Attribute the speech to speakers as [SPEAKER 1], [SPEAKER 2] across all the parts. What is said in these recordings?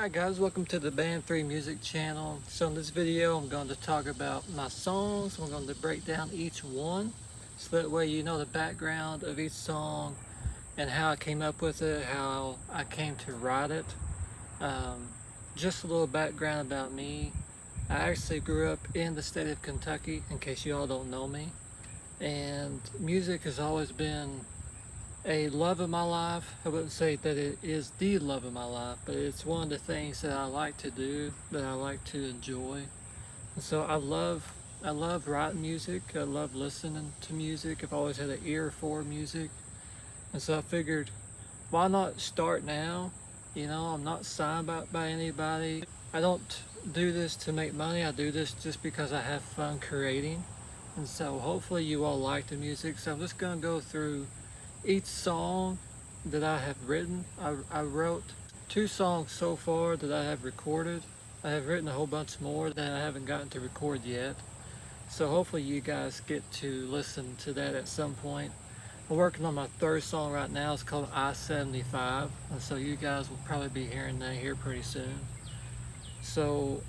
[SPEAKER 1] Alright guys, welcome to the Band 3 Music channel. So in this video I'm going to talk about my songs. I'm going to break down each one so that way you know the background of each song and how I came up with it, how I came to write it. Just a little background about me. I actually grew up in the state of Kentucky, in case you all don't know me. And music has always been a love of my life. I wouldn't say that it is the love of my life, but it's one of the things that I like to do, that I like to enjoy. And so I love writing music. I love listening to music. I've always had an ear for music. And so I figured, why not start now? You know, I'm not signed by anybody. I don't do this to make money. I do this just because I have fun creating. And so hopefully you all like the music. So I'm just going to go through each song that I have written. I wrote 2 songs so far that I have recorded. I have written a whole bunch more that I haven't gotten to record yet. So hopefully you guys get to listen to that at some point. I'm working on my 3rd song right now. It's called I-75. And so you guys will probably be hearing that here pretty soon. So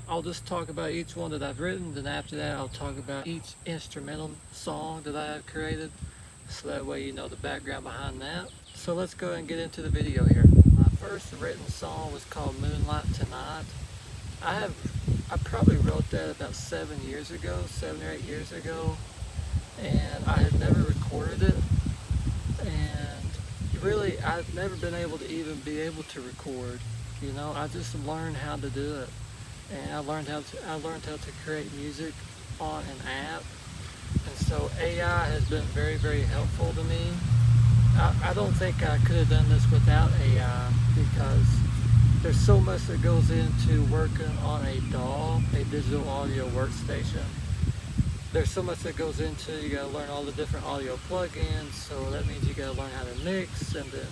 [SPEAKER 1] I'll just talk about each one that I've written. Then after that I'll talk about each instrumental song that I have created, so that way you know the background behind that. So let's go ahead and get into the video here. My first written song was called Moonlight Tonight. I probably wrote that about 7 or 8 years ago, and I had never recorded it. And really, I've never been able to even be able to record. You know, I just learned how to do it, and I learned how to create music on an app. And so AI has been very, very helpful to me. I don't think I could have done this without AI, because there's so much that goes into working on a DAW, a digital audio workstation. There's so much that goes into, you gotta learn all the different audio plugins, so that means you gotta learn how to mix, and then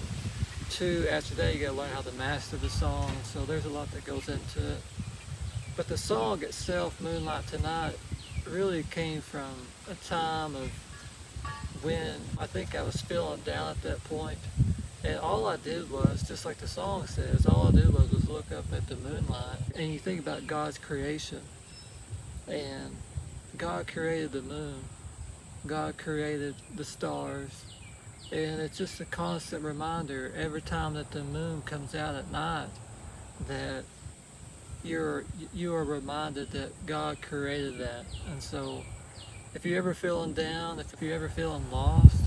[SPEAKER 1] 2, after that you gotta learn how to master the song. So there's a lot that goes into it. But the song itself, Moonlight Tonight, really came from a time of when I think I was feeling down at that point, and all I did was, just like the song says, all I did was look up at the moonlight. And you think about God's creation, and God created the moon, God created the stars, and it's just a constant reminder every time that the moon comes out at night that you are reminded that God created that. And so if you're ever feeling down, if you're ever feeling lost,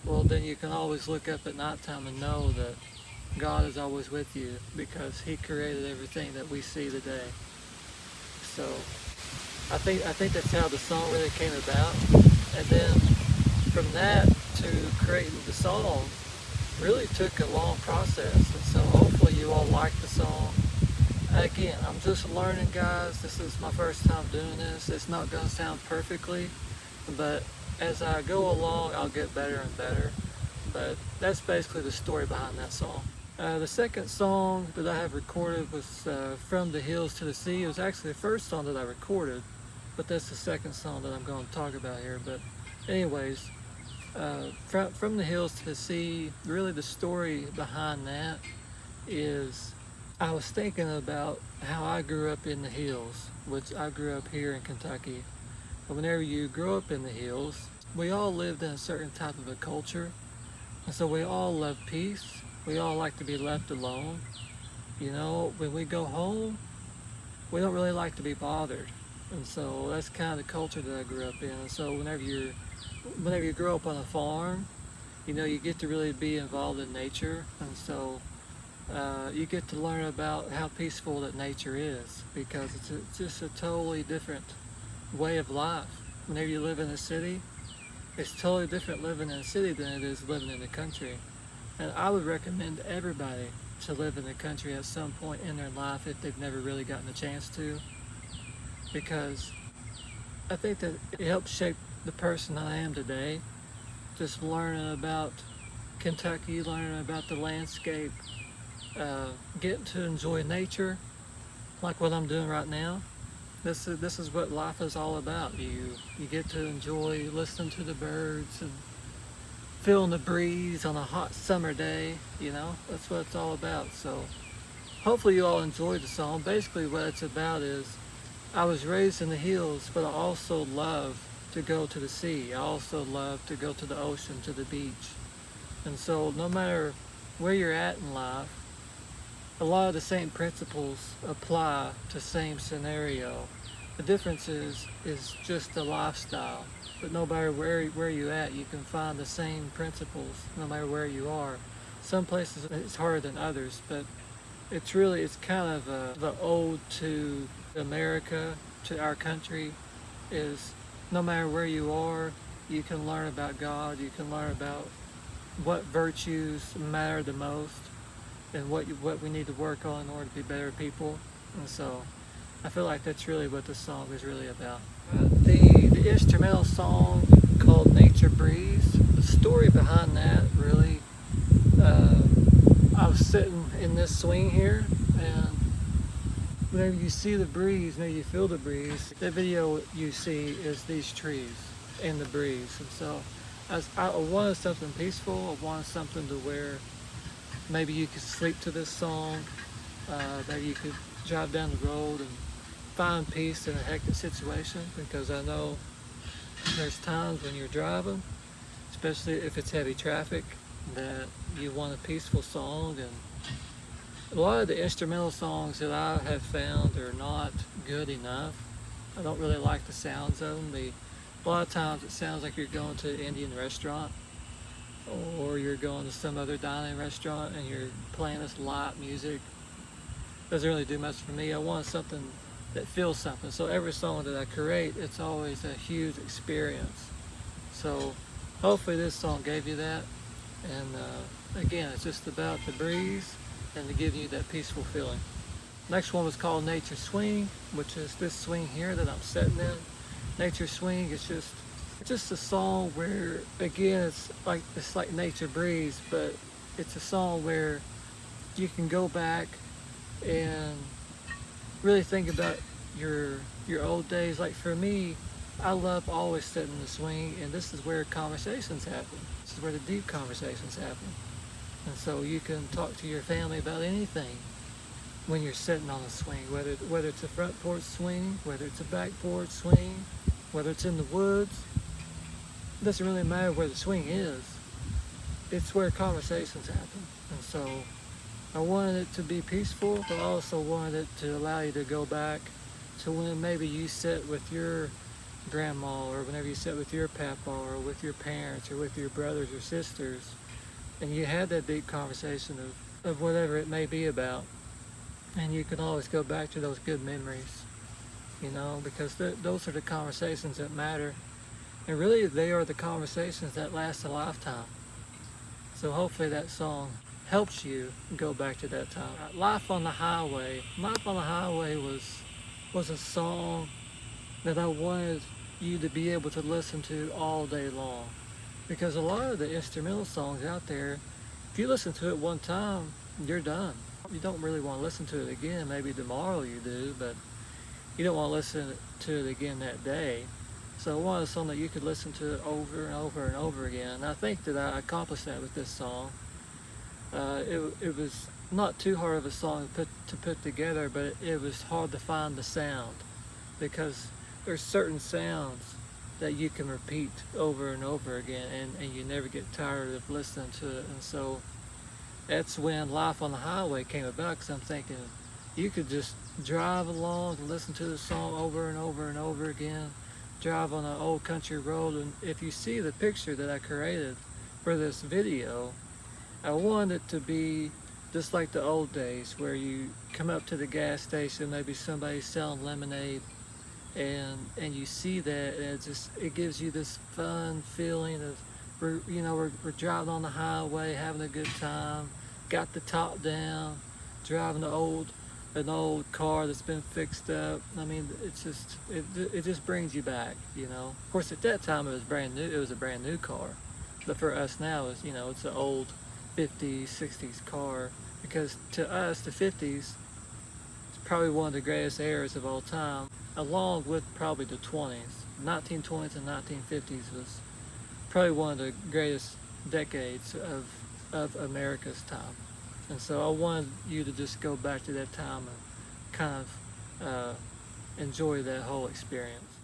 [SPEAKER 1] well, then you can always look up at nighttime and know that God is always with you, because He created everything that we see today. So I think that's how the song really came about. And then from that to creating the song really took a long process. And so hopefully you all like the song. Again, I'm just learning, guys. This is my first time doing this. It's not going to sound perfectly, but as I go along, I'll get better and better. But that's basically the story behind that song. The second song that I have recorded was From the Hills to the Sea. It was actually the first song that I recorded, but that's the second song that I'm going to talk about here. But anyways, From the Hills to the Sea, really the story behind that is, I was thinking about how I grew up in the hills, which I grew up here in Kentucky. But whenever you grow up in the hills, we all lived in a certain type of a culture. And so we all love peace. We all like to be left alone. You know, when we go home, we don't really like to be bothered. And so that's kind of the culture that I grew up in. And so whenever you grow up on a farm, you know, you get to really be involved in nature. And so you get to learn about how peaceful that nature is, because it's just a totally different way of life. Whenever you live in a city, it's totally different living in a city than it is living in the country. And I would recommend everybody to live in the country at some point in their life if they've never really gotten a chance to, because I think that it helps shape the person I am today. Just learning about Kentucky, learning about the landscape, getting to enjoy nature like what I'm doing right now. This is what life is all about. You get to enjoy listening to the birds and feeling the breeze on a hot summer day. You know, that's what it's all about. So hopefully you all enjoyed the song. Basically what it's about is I was raised in the hills, but I also love to go to the sea. I also love to go to the ocean, to the beach. And so no matter where you're at in life, a lot of the same principles apply to same scenario. The difference is just the lifestyle. But no matter where you're at, you can find the same principles no matter where you are. Some places it's harder than others, but it's kind of the ode to America, to our country, is no matter where you are, you can learn about God, you can learn about what virtues matter the most and what we need to work on in order to be better people. And so I feel like that's really what the song is really about. The instrumental song called Nature Breeze, the story behind that really, I was sitting in this swing here, and whenever you see the breeze, maybe you feel the breeze, the video you see is these trees and the breeze. And so I wanted something peaceful, I wanted something to where maybe you could sleep to this song, maybe you could drive down the road and find peace in a hectic situation, because I know there's times when you're driving, especially if it's heavy traffic, that you want a peaceful song. And a lot of the instrumental songs that I have found are not good enough. I don't really like the sounds of them. A lot of times it sounds like you're going to an Indian restaurant, or you're going to some other dining restaurant and you're playing this light music. Doesn't really do much for me. I want something that feels something. So every song that I create, it's always a huge experience. So hopefully this song gave you that. And again, it's just about the breeze and to give you that peaceful feeling. Next one was called Nature Swing, which is this swing here that I'm sitting in. Nature Swing is just a song where, again, it's like Nature Breeze, but it's a song where you can go back and really think about your old days. Like for me, I love always sitting in the swing, and this is where conversations happen. This is where the deep conversations happen. And so you can talk to your family about anything when you're sitting on a swing, whether it's a front porch swing, whether it's a back porch swing, whether it's in the woods. It doesn't really matter where the swing is. It's where conversations happen. And so I wanted it to be peaceful, but I also wanted it to allow you to go back to when maybe you sit with your grandma, or whenever you sit with your papa, or with your parents, or with your brothers or sisters, and you had that deep conversation of whatever it may be about. And you can always go back to those good memories, because those are the conversations that matter. And really, they are the conversations that last a lifetime. So hopefully that song helps you go back to that time. Life on the Highway. Life on the Highway was a song that I wanted you to be able to listen to all day long. Because a lot of the instrumental songs out there, if you listen to it one time, you're done. You don't really want to listen to it again. Maybe tomorrow you do, but you don't want to listen to it again that day. So I wanted a song that you could listen to it over and over and over again. And I think that I accomplished that with this song. It was not too hard of a song to put together, but it was hard to find the sound, because there's certain sounds that you can repeat over and over again, and you never get tired of listening to it. And so that's when Life on the Highway came about, because I'm thinking you could just drive along and listen to the song over and over and over again, drive on an old country road. And if you see the picture that I created for this video, I wanted it to be just like the old days, where you come up to the gas station, maybe somebody's selling lemonade, and you see that, and it gives you this fun feeling of we're driving on the highway, having a good time, got the top down, driving an old car that's been fixed up. I mean, it just brings you back. Of course, at that time it was brand new. It was a brand new car, but for us now, it's an old 50s, 60s car, because to us the 50s is probably one of the greatest eras of all time, along with probably the 20s. 1920s and 1950s was probably one of the greatest decades of America's time. And so I wanted you to just go back to that time and kind of enjoy that whole experience.